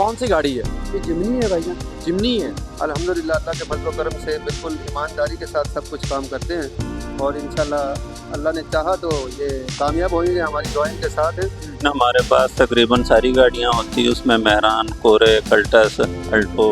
कौन सी गाड़ी है? ये जिमनी है भाईजान। जिमनी है। अल्हम्दुलिल्लाह अल्लाह के फजल व करम से बिल्कुल ईमानदारी के साथ सब कुछ काम करते हैं और इंशाल्लाह अल्लाह ने चाहा तो ये कामयाब होंगे, हमारी दुआएं के साथ है। हमारे पास तकरीबन सारी गाड़ियाँ होती है, उसमें मेहरान, कोरे, कल्टस, अल्टो,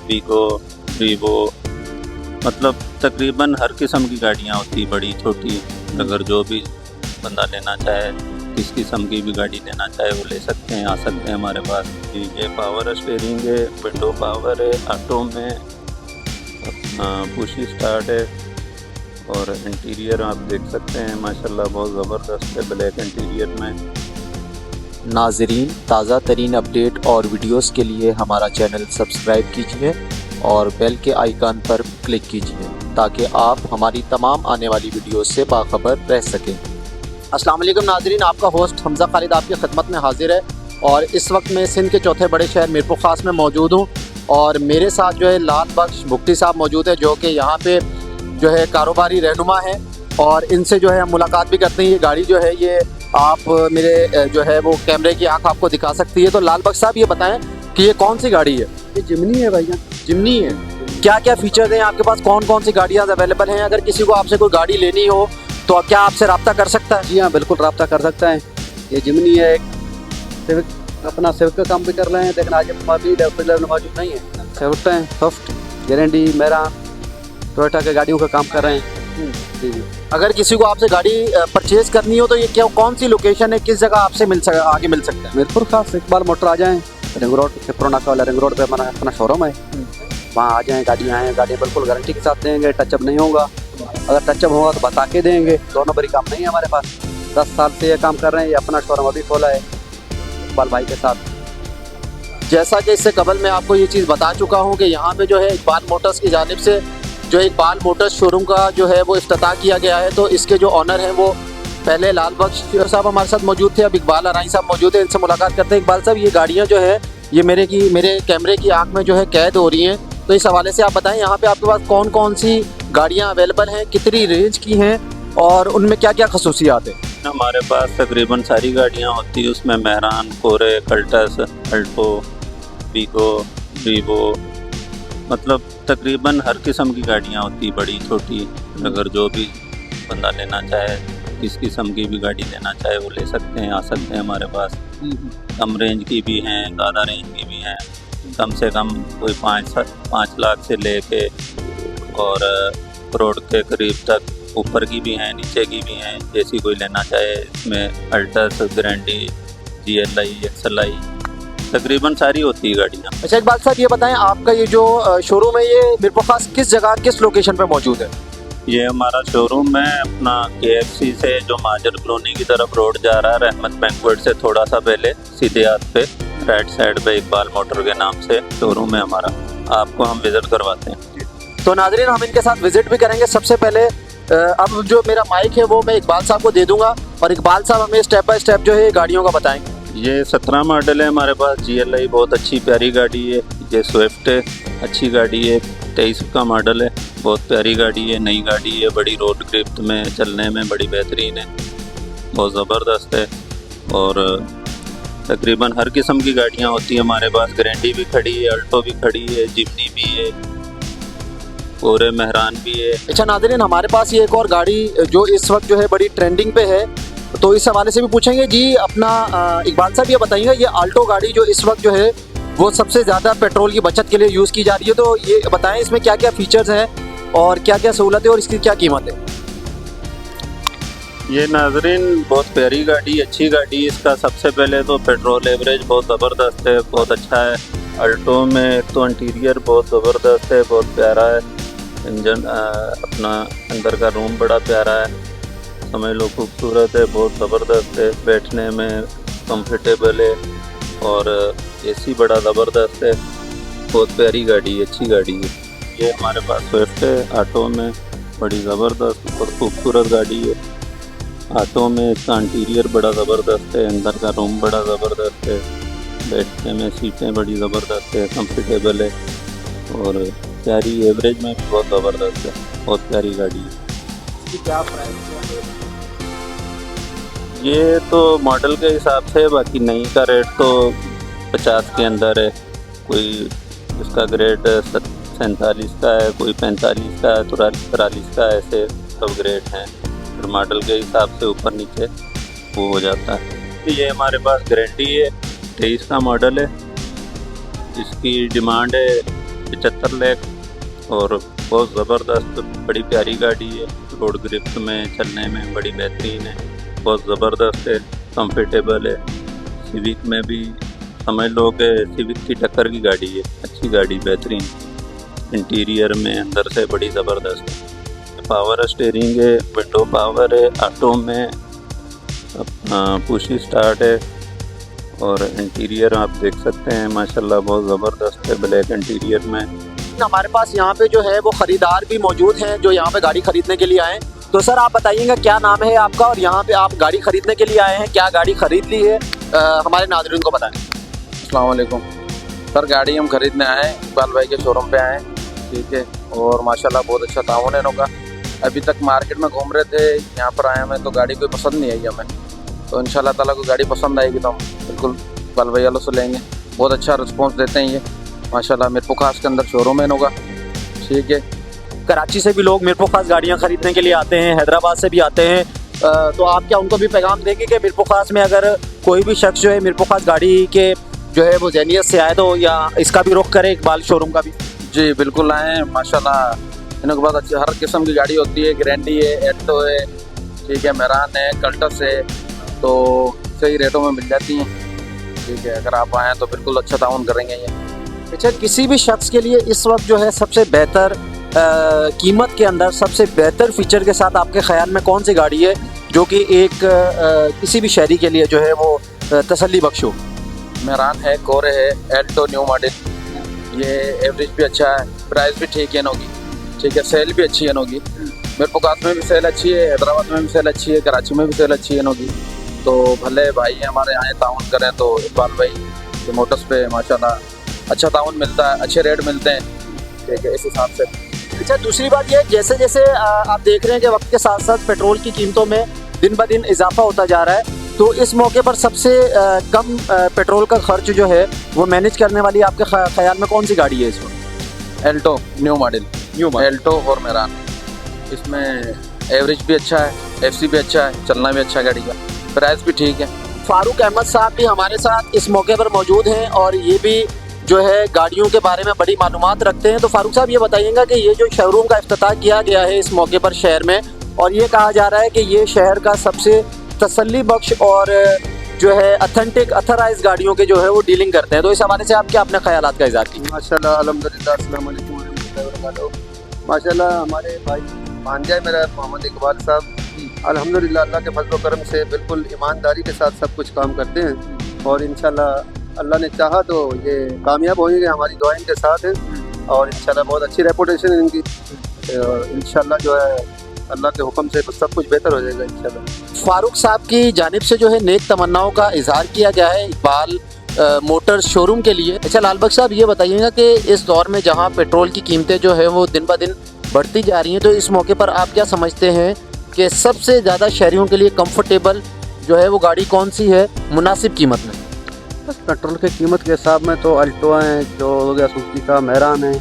वीगो, वीवो, मतलब तकरीबन हर किस्म की गाड़ियाँ होती है, बड़ी छोटी। अगर जो भी बंदा लेना चाहे, किस किस्म की भी गाड़ी लेना चाहे वो ले सकते हैं, आ सकते हैं हमारे पास। ये पावर स्टीयरिंग है, विंडो पावर है, ऑटो में पुश स्टार्ट है और इंटीरियर आप देख सकते हैं माशाल्लाह बहुत ज़बरदस्त है, ब्लैक इंटीरियर में। नाजरीन, ताज़ा तरीन अपडेट और वीडियोस के लिए हमारा चैनल सब्सक्राइब कीजिए और बेल के आइकन पर क्लिक कीजिए ताकि आप हमारी तमाम आने वाली वीडियोस से बाखबर रह सकें। अस्सलाम वालेकुम नाजरीन, आपका होस्ट हमजा खालिद आपकी खिदमत में हाजिर है और इस वक्त मैं सिंध के चौथे बड़े शहर मीरपुर ख़ास में मौजूद हूँ और मेरे साथ जो है लाल बख्श भुगटी साहब मौजूद है, जो कि यहाँ पे जो है कारोबारी रहनुमा है और इनसे जो है हम मुलाकात भी करते हैं। ये गाड़ी जो है ये आप मेरे जो है वो कैमरे की आंख आपको दिखा सकती है। तो लाल बख्श साहब ये बताएं कि ये कौन सी गाड़ी है? ये जिमनी है भाईजान। जिमनी है। क्या क्या फीचर्स हैं आपके पास, कौन कौन सी गाड़ियाँ अवेलेबल हैं? अगर किसी को आपसे कोई गाड़ी लेनी हो तो क्या आपसे रब्ता कर सकता है? जी हाँ, बिल्कुल रब्ता कर सकता है। ये जिमनी है, एक सिविक, अपना सिविक का काम भी कर रहे हैं, लेकिन आज मौजूद नहीं है। सिविक है, स्विफ्ट, गारंटी, मेरा टोयोटा के गाड़ियों का काम कर रहे हैं। जी जी। अगर किसी को आपसे गाड़ी परचेज करनी हो तो ये क्या कौन सी लोकेशन है, किस जगह आपसे आगे मिल सकता है? मीरपुर खास इकबाल मोटर आ जाएँ, रिंग रोड के पुराना वाला रिंग रोड पे हमारा अपना शोरूम है, वहाँ आ जाएँ। गाड़ियाँ हैं, गाड़ियाँ बिल्कुल गारंटी के साथ देंगे, टचअप नहीं होगा। अगर टचअप होगा तो बता के देंगे। 2 नंबरी काम नहीं है हमारे पास, 10 साल से ये काम कर रहे हैं। ये अपना शोरूम अभी खोला है इकबाल भाई के साथ। जैसा कि इससे कबल मैं आपको ये चीज़ बता चुका हूँ कि यहाँ पे जो है इकबाल मोटर्स की जानिब से जो इकबाल मोटर्स शोरूम का जो है वो इफ्तिताह किया गया है। तो इसके जो ऑनर हैं वो पहले लाल बख्श साहब हमारे साथ मौजूद थे, अब इकबाल अराई साहब मौजूद है, इनसे मुलाकात करते हैं। इकबाल साहब, ये गाड़ियाँ जो है ये मेरे कैमरे की आँख में जो है कैद हो रही हैं, तो इस हवाले से आप बताएं यहाँ पे आपके पास कौन कौन सी गाड़ियाँ अवेलेबल हैं, कितनी रेंज की हैं और उनमें क्या क्या खसूसियात हैं? हमारे पास तकरीबन सारी गाड़ियाँ होती है, उसमें मेहरान, कोरे, कल्टस, अल्टो, वीगो, वीवो, मतलब तकरीबन हर किस्म की गाड़ियाँ होती है, बड़ी छोटी। अगर जो भी बंदा लेना चाहे, किस किस्म की भी गाड़ी लेना चाहे वो ले सकते हैं, आ सकते हैं हमारे पास। कम रेंज की भी हैं, ज़्यादा रेंज की भी हैं, कम से कम कोई 5 लाख से लेके और करोड़ के करीब तक, ऊपर की भी हैं, नीचे की भी हैं, जैसी कोई लेना चाहे। इसमें अल्टस, ग्रैंडी, GLI, XLI तकरीबन सारी होती है गाड़ियाँ। अच्छा इकबाल साहब, ये बताएं आपका ये जो शोरूम है ये मीरपुर खास किस जगह, किस लोकेशन पे मौजूद है? ये हमारा शोरूम है अपना KFC से जो माजर कॉलोनी की तरफ रोड जा रहा है, रहमत बैंकवेट से थोड़ा सा पहले सीधे हाथ पे राइट साइड पे इकबाल मोटर के नाम से शोरूम है हमारा। आपको हम विजिट करवाते हैं। तो नाजरीन, हम इनके साथ विजिट भी करेंगे। सबसे पहले अब जो मेरा माइक है वो मैं इकबाल साहब को दे दूंगा और इकबाल साहब हमें स्टेप बाय स्टेप जो है गाड़ियों का बताएंगे। ये 17 मॉडल है हमारे पास, GLI बहुत अच्छी प्यारी गाड़ी है। ये स्विफ्ट है, अच्छी गाड़ी है, 23 का मॉडल है, बहुत प्यारी गाड़ी है, नई गाड़ी है, बड़ी रोड ग्रिप में चलने में बड़ी बेहतरीन है, बहुत ज़बरदस्त है। और तकरीबन हर किस्म की गाड़ियाँ होती हैं हमारे पास। ग्रैंडी भी खड़ी है, अल्टो भी खड़ी है, जिमनी भी है, कोरे, मेहरान भी है। अच्छा नाज़रीन, हमारे पास ये एक और गाड़ी जो इस वक्त जो है बड़ी ट्रेंडिंग पे है, तो इस हवाले से भी पूछेंगे जी अपना। इकबाल साहब ये बताइएगा, ये आल्टो गाड़ी जो इस वक्त जो है वो सबसे ज़्यादा पेट्रोल की बचत के लिए यूज़ की जा रही है, तो ये बताएं इसमें क्या क्या फीचर्स हैं और क्या क्या सहूलत है और इसकी क्या कीमत है? ये नाजरीन बहुत प्यारी गाड़ी, अच्छी गाड़ी है। इसका सबसे पहले तो पेट्रोल एवरेज बहुत ज़बरदस्त है, बहुत अच्छा है। अल्टो में तो इंटीरियर बहुत ज़बरदस्त है, बहुत प्यारा है। इंजन अपना अंदर का रूम बड़ा प्यारा है, समझ लो खूबसूरत है, बहुत ज़बरदस्त है, बैठने में कंफर्टेबल है और AC बड़ा ज़बरदस्त है। बहुत प्यारी गाड़ी है, अच्छी गाड़ी है। ये हमारे पास स्विफ्ट है, ऑटो में बड़ी ज़बरदस्त और खूबसूरत गाड़ी है। ऑटो में इसका इंटीरियर बड़ा ज़बरदस्त है, अंदर का रूम बड़ा ज़बरदस्त है, बैठने में सीटें बड़ी ज़बरदस्त है, कंफर्टेबल है और प्यारी, एवरेज में भी बहुत ज़बरदस्त है, बहुत प्यारी गाड़ी है। क्या प्राइस है? ये तो मॉडल के हिसाब से, बाकी नई का रेट तो 50 के अंदर है, कोई इसका ग्रेड 47 का है, कोई 45 का है, 43 का, ऐसे सब ग्रेड हैं। फिर मॉडल के हिसाब से ऊपर नीचे वो हो जाता है। ये हमारे पास गारंटी है, 23 का मॉडल है, इसकी डिमांड है 75 लाख और बहुत ज़बरदस्त बड़ी प्यारी गाड़ी है। रोड ग्रिप में चलने में बड़ी बेहतरीन है, बहुत ज़बरदस्त है, कंफर्टेबल है। सिविक में भी समझ लो कि सिविक की टक्कर की गाड़ी है, अच्छी गाड़ी, बेहतरीन। इंटीरियर में अंदर से बड़ी ज़बरदस्त है। पावर स्टीयरिंग है, विंडो पावर है, ऑटो में पुश स्टार्ट है और इंटीरियर आप देख सकते हैं माशाल्लाह बहुत ज़बरदस्त है, ब्लैक इंटीरियर में। हमारे पास यहाँ पे जो है वो ख़रीदार भी मौजूद हैं जो यहाँ पे गाड़ी ख़रीदने के लिए आए। तो सर आप बताइएगा क्या नाम है आपका और यहाँ पे आप गाड़ी ख़रीदने के लिए आए हैं, क्या गाड़ी ख़रीद ली है, हमारे नाज़रीन को बताएं। अस्सलाम वालेकुम सर, गाड़ी हम खरीदने आए हैं, इकबाल भाई के शोरूम पे आए हैं, ठीक है। और माशाल्लाह बहुत अच्छा ताउन है इनका। अभी तक मार्केट में घूम रहे थे, यहाँ पर आए हमें तो गाड़ी कोई पसंद नहीं आई हमें, तो इंशाल्लाह ताला को गाड़ी पसंद आएगी तो हम बिल्कुल इकबाल भाई वालों से लेंगे। बहुत अच्छा रिस्पॉन्स देते हैं ये माशाल्लाह। मीरपुर खास के अंदर शोरूम है इनका, ठीक है। कराची से भी लोग मीरपुर खास गाड़ियाँ ख़रीदने के लिए आते हैं, हैदराबाद से भी आते हैं, तो आप क्या उनको भी पैगाम देंगे कि मीरपुर खास में अगर कोई भी शख्स जो है मीरपुर खास गाड़ी के जो है वो जैनियत से आए तो या इसका भी रुख करे, इकबाल शोरूम का भी? जी बिल्कुल आए, माशाल्लाह इनके पास अच्छी हर किस्म की गाड़ी होती है, ग्रैंडी है, एल्टो है, ठीक है, मेरान है, कल्टस है, तो सही रेटों में मिल जाती हैं, ठीक है। अगर आप आएँ तो बिल्कुल अच्छा ताउन करेंगे ये। अच्छा, किसी भी शख्स के लिए इस वक्त जो है सबसे बेहतर कीमत के अंदर सबसे बेहतर फीचर के साथ आपके ख्याल में कौन सी गाड़ी है जो कि एक किसी भी शहरी के लिए जो है वो तसल्ली बख्श हो? मेरान है, कोरे है, एल्टो न्यू मॉडल, ये एवरेज भी अच्छा है, प्राइस भी ठीक है इनकी, ठीक है, सेल भी अच्छी है इनकी। मीरपुर खास में भी सेल अच्छी है, हैदराबाद में भी सेल अच्छी है, कराची में भी सेल अच्छी है इनकी। तो भले भाई हमारे आए ताउन करें तो इकबाल भाई के मोटर्स पे माशाल्लाह अच्छा ताउन मिलता है, अच्छे रेट मिलते हैं, ठीक है, इस हिसाब से। अच्छा, दूसरी बात ये, जैसे जैसे आप देख रहे हैं कि वक्त के साथ साथ पेट्रोल की कीमतों में दिन ब दिन इजाफा होता जा रहा है, तो इस मौके पर सबसे कम पेट्रोल का खर्च जो है वो मैनेज करने वाली आपके ख्याल में कौन सी गाड़ी है इस वक्त? एल्टो न्यू मॉडल, एल्टो और मेरान। इसमें एवरेज भी अच्छा है, एफसी भी अच्छा है, चलना भी अच्छा है गाड़ी का, प्राइस भी ठीक है। फारूक अहमद साहब भी हमारे साथ इस मौके पर मौजूद हैं और ये भी जो है गाड़ियों के बारे में बड़ी मालूमात रखते हैं। तो फारूक साहब ये बताइएगा कि ये जो शोरूम का इफ्तिताह किया गया है इस मौके पर शहर में, और ये कहा जा रहा है कि ये शहर का सबसे तसल्ली बख्श और जो है ऑथेंटिक अथराइज गाड़ियों के जो है वो डीलिंग करते हैं, तो इस हवाले से आप क्या अपने ख्यालात का इज़हार कीजिए? माशाल्लाह, अल्हम्दुलिल्लाह, अस्सलाम वालेकुम वरहमतुल्लाहि वबरकातुहू। माशाल्लाह हमारे भाई भांजा मेरा मोहम्मद इकबाल साहब अल्हम्दुलिल्लाह अल्लाह के फजल करम से बिल्कुल ईमानदारी के साथ सब कुछ काम करते हैं और इंशाल्लाह अल्लाह ने चाहा तो ये कामयाब होंगे, हमारी दुआएं के साथ हैं और इंशाल्लाह बहुत अच्छी रेपुटेशन है इनकी। इंशाल्लाह जो है अल्लाह के हुक्म से सब कुछ बेहतर हो जाएगा इंशाल्लाह। फारूक साहब की जानिब से जो है नेक तमन्नाओं का इजहार किया गया है इकबाल मोटर्स शोरूम के लिए। अच्छा लालबख्श साहब, ये बताइएगा कि इस दौर में जहां पेट्रोल की कीमतें जो है वो दिन ब दिन बढ़ती जा रही हैं, तो इस मौके पर आप क्या समझते हैं कि सबसे ज़्यादा शहरियों के लिए कंफर्टेबल जो है वो गाड़ी कौन सी है मुनासिब कीमत में? बस पेट्रोल की कीमत के हिसाब में तो अल्टो हैं, जो हो गया सुजुकी का, मेरान है,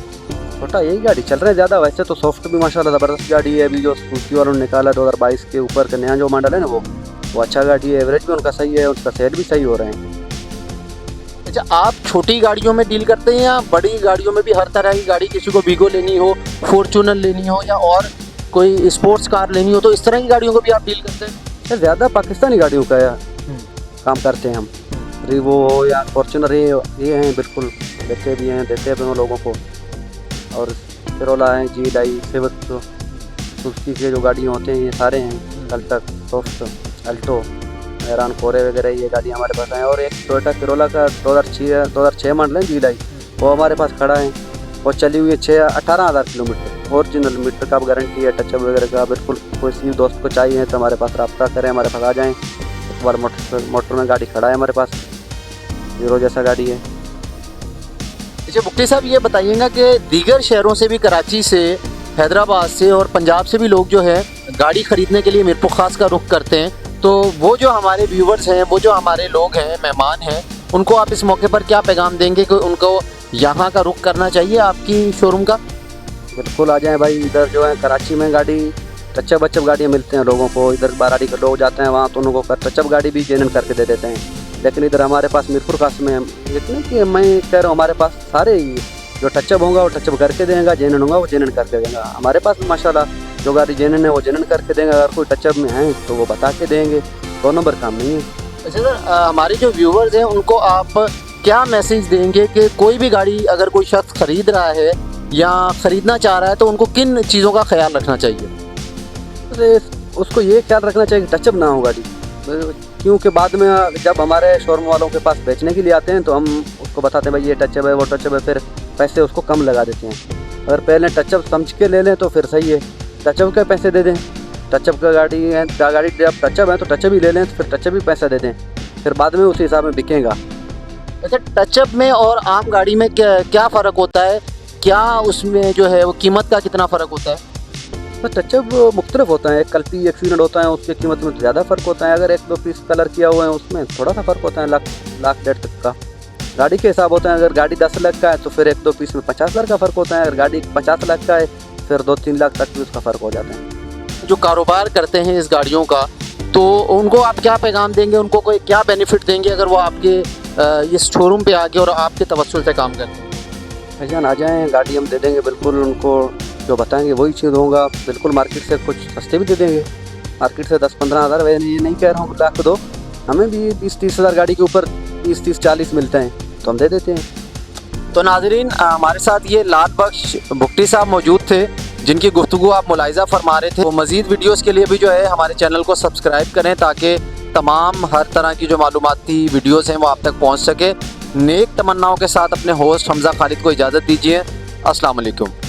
छोटा यही गाड़ी चल रहा है ज़्यादा। वैसे तो सॉफ्ट भी माशाल्लाह ज़बरदस्त गाड़ी है, अभी जो सुजुकी वालों ने निकाला 2022 के ऊपर का नया जो मॉडल है ना वो अच्छा गाड़ी है, एवरेज भी उनका सही है, उसका सेल भी सही हो रहे हैं। अच्छा, आप छोटी गाड़ियों में डील करते हैं या बड़ी गाड़ियों में भी हर तरह की गाड़ी, किसी को वीगो लेनी हो, फॉर्च्यूनर लेनी हो या और कोई स्पोर्ट्स कार लेनी हो, तो इस तरह की गाड़ियों को भी आप डील करते हैं? ज़्यादा पाकिस्तानी गाड़ियों का काम करते हैं हम, रिवो हो या फॉर्च्यूनर ये हैं, बिल्कुल देते भी हैं, देते हैं लोगों को। और करोला है, जी लाई, सिविक, सुजुकी के जो गाड़ियाँ होते हैं ये सारे हैं, कल तक सॉफ्ट, अल्टो, मेरान, कोरे वगैरह ये गाड़ी हमारे पास हैं। और एक टोयोटा करोला का 2006 मॉडल है, जी लाई, वो हमारे पास खड़ा है, वो चली हुई है 18,000 किलोमीटर, ओरिजिनल मीटर का गारंटी है, टचअप वगैरह का। बिल्कुल कोई दोस्त को चाहिए तो हमारे पास रब्ता करें, हमारे पास आ जाएँ। एक बार मोटर में गाड़ी खड़ा है हमारे पास, हीरो जैसा गाड़ी है। अच्छा मुफ्ती साहब, ये बताइएगा कि दीगर शहरों से भी, कराची से, हैदराबाद से और पंजाब से भी लोग जो है गाड़ी ख़रीदने के लिए मीरपुर खास का रुख करते हैं, तो वो जो हमारे व्यूवर्स हैं, वो जो हमारे लोग हैं, मेहमान हैं, उनको आप इस मौके पर क्या पैगाम देंगे कि उनको यहाँ का रुख करना चाहिए आपकी शोरूम का? बिल्कुल आ जाएं भाई। इधर जो है कराची में गाड़ी टचअप वचअप गाड़ियाँ मिलते हैं लोगों को। इधर बाराड़ी के लोग जाते हैं वहाँ तो उनको टचअप गाड़ी भी जेन्युइन करके दे देते हैं। लेकिन इधर हमारे पास मीरपुर कास्ट में इतने कि मैं कह रहा हूँ हमारे पास सारे ही जो टचअप होगा वो टचअप करके देगा, जेन्युइन होगा वो जेन्युइन करके देगा। हमारे पास माशाल्लाह जो गाड़ी जेन्युइन है वो जेन्युइन करके देंगे। अगर कोई टचअप में है तो वो बता के देंगे। 2 नंबर काम नहीं है। अच्छा सर, हमारे जो व्यूवर्स हैं उनको आप क्या मैसेज देंगे कि कोई भी गाड़ी अगर कोई शख्स ख़रीद रहा है या ख़रीदना चाह रहा है तो उनको किन चीज़ों का ख्याल रखना चाहिए? अरे उसको ये ख्याल रखना चाहिए कि टचअप ना हो गाड़ी, क्योंकि बाद में जब हमारे शोरूम वालों के पास बेचने के लिए आते हैं तो हम उसको बताते हैं भाई ये टचअप है वो टचअप है, फिर पैसे उसको कम लगा देते हैं। अगर पहले टचअप समझ के ले लें तो फिर सही है, टचअप के पैसे दे दें। टचअप का गाड़ी है, गाड़ी जब टचअप है तो टचअप ही ले लें, तो फिर टचअप ही पैसा दे दें, फिर बाद में उस हिसाब में बिकेगा। अच्छा, टचअप में और आम गाड़ी में क्या फ़र्क होता है? क्या उसमें जो है वो कीमत का कितना फ़र्क होता है? तो टचअप मुख्तलिफ होता है। एक कल्पी एक्सीडेंट होता है उसकी कीमत में ज़्यादा फ़र्क होता है। अगर 1-2 पीस कलर किया हुआ है उसमें थोड़ा सा फ़र्क होता है, लाख 1.5 तक का गाड़ी के हिसाब होता है। अगर गाड़ी 10 लाख का है तो फिर 1-2 पीस में 50 लाख का फ़र्क होता है। अगर गाड़ी 50 लाख का है फिर 2-3 लाख तक भी उसका फ़र्क हो जाता है। जो कारोबार करते हैं इस गाड़ियों का, तो उनको आप क्या पैगाम देंगे, उनको कोई क्या बेनिफिट देंगे अगर वो आपके इस शोरूम पे आके और आपके तवस्सुल से काम करते हैं? भाईजान आ जाएँ, गाड़ी हम दे देंगे बिल्कुल। उनको जो बताएंगे वही चीज़ होगा। बिल्कुल मार्केट से कुछ सस्ते भी दे देंगे। मार्केट से 10-15 हज़ार, ये नहीं कह रहा हूँ लाख दो, हमें भी 20-30 हज़ार गाड़ी के ऊपर 30-40 मिलते हैं तो हम दे देते हैं। तो नाजरीन, हमारे साथ ये लाल बख्श भुट्टी साहब मौजूद थे जिनकी गुफ्तगू आप मुलाहिज़ा फरमा रहे थे। वो मज़ीद वीडियोस के लिए भी जो है हमारे चैनल को सब्सक्राइब करें ताकि तमाम हर तरह की जो मालूमाती वीडियोस हैं वो आप तक पहुंच सके। नेक तमन्नाओं के साथ अपने होस्ट हमज़ा खालिद को इजाज़त दीजिए। अस्सलाम वालेकुम।